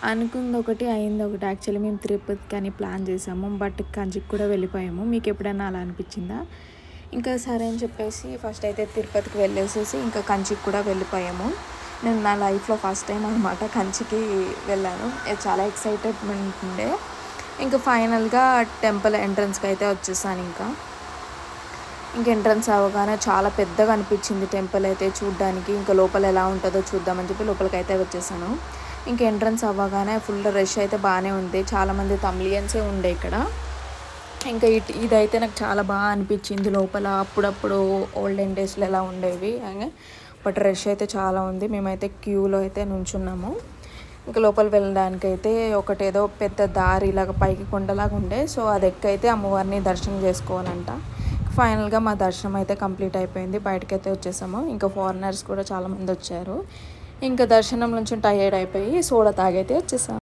అనుకుంది ఒకటి, అయింది ఒకటి. యాక్చువల్లీ మేము తిరుపతికి అని ప్లాన్ చేసాము, బట్ కంచికి కూడా వెళ్ళిపోయాము. మీకు ఎప్పుడైనా అలా అనిపించిందా? ఇంకా సరే అని చెప్పేసి ఫస్ట్ అయితే తిరుపతికి వెళ్ళేసేసి ఇంకా కంచికి కూడా వెళ్ళిపోయాము. నేను నా లైఫ్లో ఫస్ట్ టైం అనమాట కంచికి వెళ్ళాను. చాలా ఎక్సైటెడ్మెంట్ ఉండే. ఇంకా ఫైనల్గా టెంపుల్ ఎంట్రన్స్కి అయితే వచ్చేసాను. ఇంక ఎంట్రన్స్ అవ్వగానే చాలా పెద్దగా అనిపించింది టెంపుల్ అయితే చూడ్డానికి. ఇంకా లోపల ఎలా ఉంటుందో చూద్దామని చెప్పి లోపలికి అయితే వచ్చేసాను. ఇంక ఎంట్రన్స్ అవ్వగానే ఫుల్ రష్ అయితే బాగానే ఉంది. చాలామంది తమిళియన్సే ఉండే ఇక్కడ. ఇంకా ఇదైతే నాకు చాలా బాగా అనిపించింది. లోపల అప్పుడప్పుడు ఓల్డెన్ డేస్లో ఎలా ఉండేవి, బట్ రష్ అయితే చాలా ఉంది. మేమైతే క్యూలో అయితే నుంచున్నాము. ఇంకా లోపల వెళ్ళడానికైతే ఒకటేదో పెద్ద దారి ఇలాగ పైకి కొండలాగా ఉండే, సో అది ఎక్కైతే అమ్మవారిని దర్శనం చేసుకోవాలంట. ఫైనల్గా మా దర్శనం అయితే కంప్లీట్ అయిపోయింది. బయటకైతే వచ్చేసాము. ఇంకా ఫారినర్స్ కూడా చాలామంది వచ్చారు. ఇంకా దర్శనం నుంచి టైర్డ్ అయిపోయి సోడా తాగైతే వచ్చేసాము.